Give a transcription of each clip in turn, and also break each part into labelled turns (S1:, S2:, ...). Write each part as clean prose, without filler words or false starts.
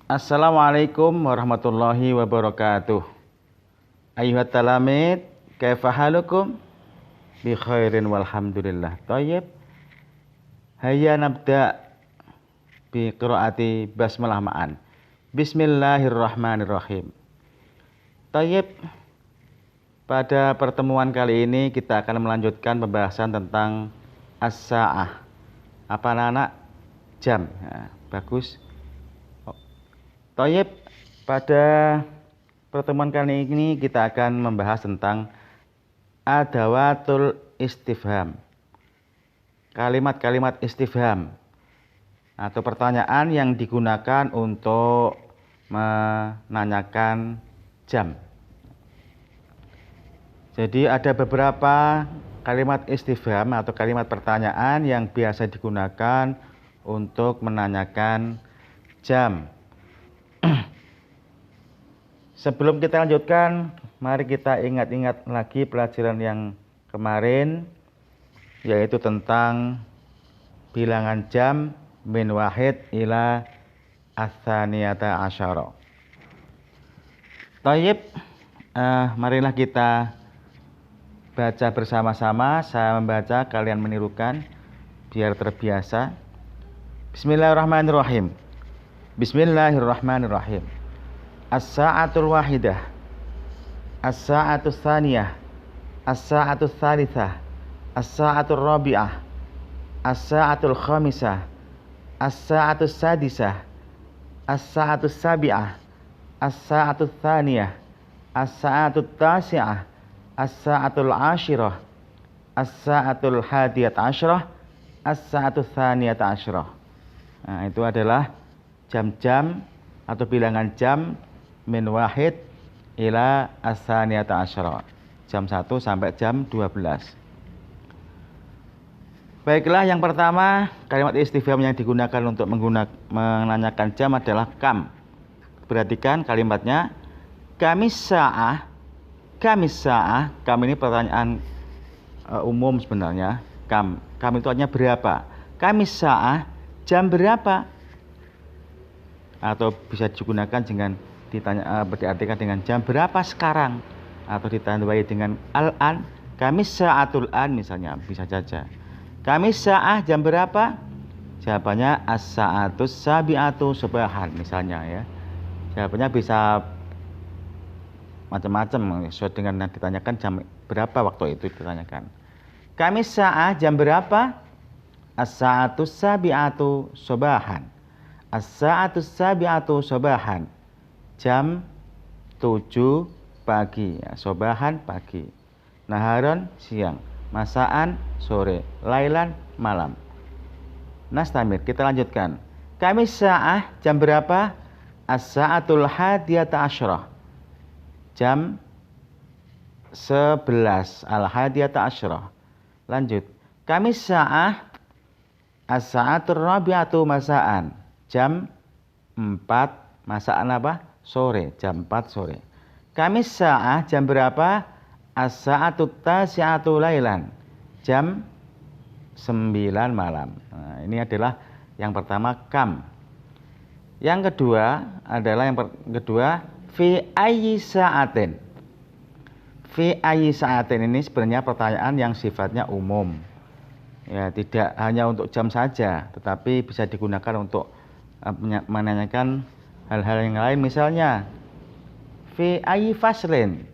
S1: Assalamualaikum warahmatullahi wabarakatuh. Ayuhat talamid, kaifa halukum? Bi khairin walhamdulillah. Thayyib. Hayya nabda bi qiraati basmalah ma'an. Bismillahirrahmanirrahim. Thayyib. Pada pertemuan kali ini kita akan melanjutkan pembahasan tentang as-sa'ah. Apa anak-anak? Jam. Nah, bagus. Thayyib, pada pertemuan kali ini kita akan membahas tentang adawatul istifham. Kalimat-kalimat istifham atau pertanyaan yang digunakan untuk menanyakan jam. Jadi ada beberapa kalimat istifham atau kalimat pertanyaan yang biasa digunakan untuk menanyakan jam. Sebelum kita lanjutkan, mari kita ingat-ingat lagi pelajaran yang kemarin, yaitu tentang bilangan jam min wahid ila ats-tsaniyata asyara. Thayyib, marilah kita baca bersama-sama. Saya membaca, kalian menirukan biar terbiasa. Bismillahirrahmanirrahim. Bismillahirrahmanirrahim. As-sa'atul wahidah, as-sa'atul tsaniyah, as-sa'atul tsalitsah, as-sa'atul rabi'ah, as-sa'atul khamisah, as-sa'atul sadisah, as-sa'atul sabi'ah, as-sa'atul tsaniyah, as-sa'atul tasi'ah, as-sa'atul ashirah, as-sa'atul hadiyat asyrah, as-sa'atul tsaniyat asyrah. Nah, itu adalah jam-jam atau bilangan jam min wahid ila ats-tsaniyata asyara. Jam 1 sampai jam 12. Baiklah, yang pertama kalimat istifham yang digunakan untuk menanyakan jam adalah kam. Perhatikan kalimatnya. Kamis sa'ah. Kamis sa'ah. Kam ini pertanyaan umum sebenarnya. Kam itu artinya berapa. Kamis sa'ah, jam berapa? Atau bisa digunakan dengan diartikan dengan jam berapa sekarang, atau ditandai dengan al-an. Kamis sa'atul an misalnya, bisa saja. Kamis sa'ah, jam berapa? Jawabannya as-sa'atus sabi'atu subahan misalnya ya. Jawabannya bisa macam-macam sesuai dengan yang ditanyakan, jam berapa waktu itu ditanyakan. Kamis sa'ah, jam berapa? As-sa'atus sabi'atu subahan. As-sa'atus sabi'atu sobahan, jam 7 pagi ya, sobahan pagi. Naharon siang, masaan sore, lailan malam. Nastamir, kita lanjutkan. Kamis sa'ah, jam berapa? As-sa'atul hadiyata asyrah, jam 11, al-hadiyata asyrah. Lanjut. Kamis sa'ah, as-sa'atul rabi'atu masaan, jam 4 masaan apa? Sore, jam 4 sore. Kamis sa'ah, jam berapa? As-sa'atut tasi'atu lailan, jam 9 malam. Nah, ini adalah yang pertama kam. Yang kedua adalah fi ayyi sa'atin. Fi ayyi sa'atin ini sebenarnya pertanyaan yang sifatnya umum. Ya, tidak hanya untuk jam saja, tetapi bisa digunakan untuk menanyakan hal-hal yang lain. Misalnya fi ayyi faslin,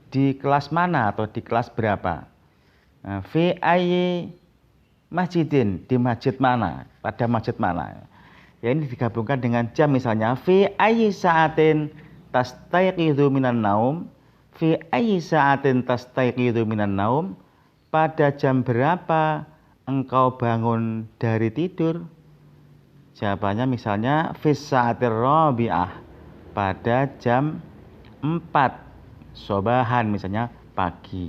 S1: di kelas mana atau di kelas berapa. Fi ayyi masjidin, di masjid mana, pada masjid mana. Ya, ini digabungkan dengan jam. Misalnya fi ayyi sa'atin tastayqidhu minan naum. Fi ayyi sa'atin tastayqidhu minan naum, pada jam berapa engkau bangun dari tidur. Jawabannya misalnya fis sa'atir rabi'ah, pada jam 4 sobahan, misalnya pagi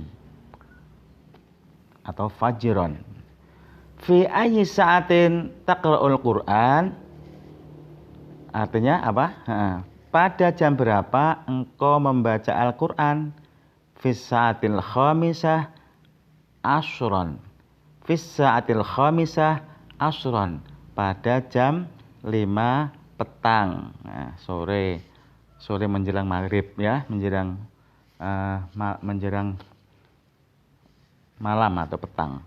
S1: atau fajiron. Fi ayyi sa'atin taqra'ul Qur'an, artinya apa? Pada jam berapa engkau membaca Al-Qur'an. Fis sa'atil khamisah asyron, fis sa'atil khamisah asyron, pada jam 5 petang, nah, sore menjelang maghrib ya, menjelang malam atau petang.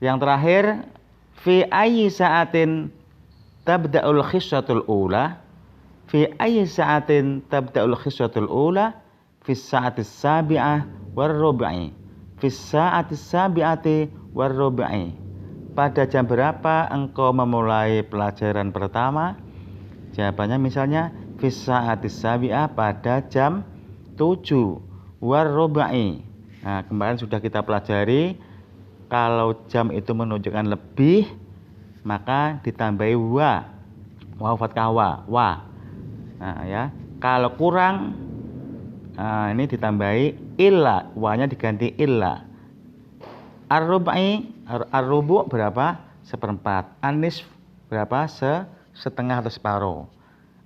S1: Yang terakhir, fi ayyi sa'atin tabda'ul khiswatul ula, fi ayyi sa'atin tabda'ul khiswatul ula, fi sa'atis sabi'ah war rubai, fi sa'atis sabi'ati war rubai. Pada jam berapa engkau memulai pelajaran pertama? Jawabannya misalnya fi sa'atis sabi'ah, pada jam 7, war rubai. Nah, kemarin sudah kita pelajari, kalau jam itu menunjukkan lebih, maka ditambahi wa fathah wa. Nah, ya. Kalau kurang, ini ditambahi illa, wa-nya diganti illa. Ar-rubai, ar-rubu berapa? Seperempat. An-nisf berapa? Setengah atau separuh.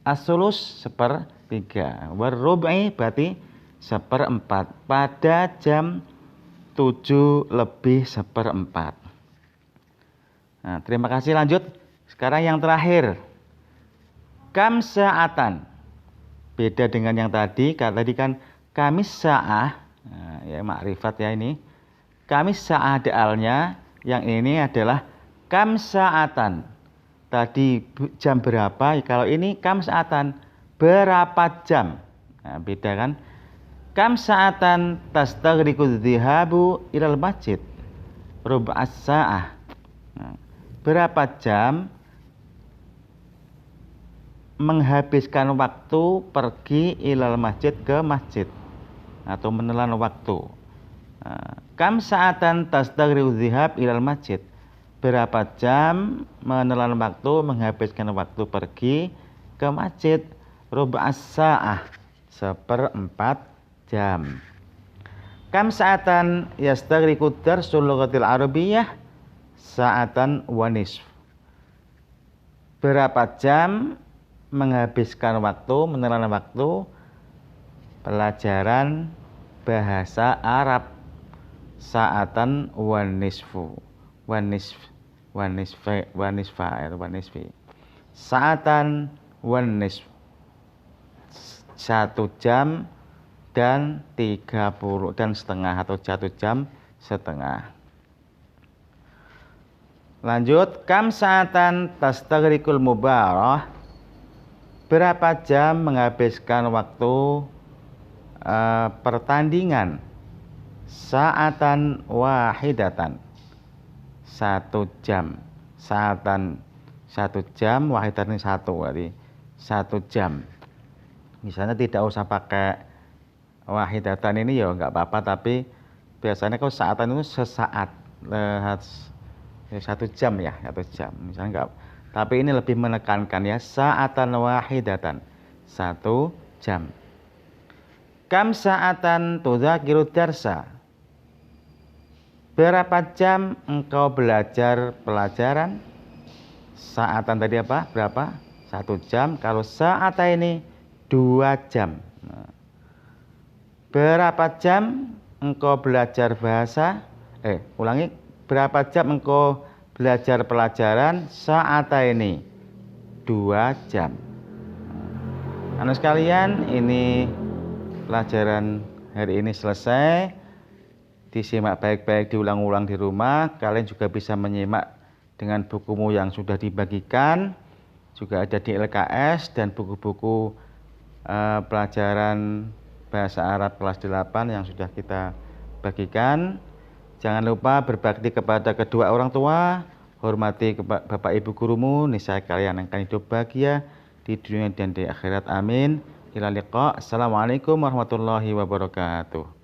S1: As-sulus sepertiga. War-rubai berarti seperempat. Pada jam 7 lebih seperempat. Nah, terima kasih, lanjut. Sekarang yang terakhir. Kam sa'atan. Beda dengan yang tadi. Tadi kan kamis sa'ah. Nah, ya makrifat ya ini. Kamis sa'ah da'alnya. Yang ini adalah kam sa'atan. Tadi jam berapa? Kalau ini kam sa'atan. Berapa jam? Nah, beda kan? Kam sa'atan tastaghriqu dhihabu ilal masjid? Rub'as sa'ah. Nah, berapa jam menghabiskan waktu pergi ilal masjid, ke masjid, atau menelan waktu? Nah, kam sa'atan tastaghriqu dhihab ilal masjid? Berapa jam menelan waktu, menghabiskan waktu pergi ke masjid? Rub'as sa'ah. Seperempat jam. Kam sa'atan yastaghriqu darsul lughatil arabiyyah? Sa'atan wa nisf. Berapa jam menghabiskan waktu, menelan waktu pelajaran bahasa Arab? Sa'atan wa nisfu. Wa nisfi. Sa'atan wa nisf. 1 jam dan 30 dan setengah, atau 1 jam setengah. Lanjut, kam sa'atan tastaghriqul mubarah? Berapa jam menghabiskan waktu pertandingan? Sa'atan wahidatan. 1 jam. Sa'atan 1 jam, wahidatan 1, berarti 1 jam. Misalnya tidak usah pakai wahidatan ini ya nggak apa-apa, tapi biasanya kalau sa'atan itu sesaat, 1 jam ya, 1 jam misalnya enggak. Tapi ini lebih menekankan ya, sa'atan wahidatan, 1 jam. Kam sa'atan tudzakiru darsa? Berapa jam engkau belajar pelajaran? Sa'atan tadi apa? Berapa? 1 jam. Kalau sa'ata ini 2 jam. Nah, berapa jam engkau belajar bahasa? Ulangi. Berapa jam engkau belajar pelajaran? Sa'ata ini 2 jam. Anak sekalian, ini pelajaran hari ini selesai. Disimak baik-baik, diulang-ulang di rumah. Kalian juga bisa menyimak dengan bukumu yang sudah dibagikan. Juga ada di LKS dan buku-buku pelajaran bahasa Arab kelas 8 yang sudah kita bagikan. Jangan lupa berbakti kepada kedua orang tua, hormati bapak ibu gurumu, niscaya kalian akan hidup bahagia di dunia dan di akhirat. Amin. Ila liqa. Assalamualaikum warahmatullahi wabarakatuh.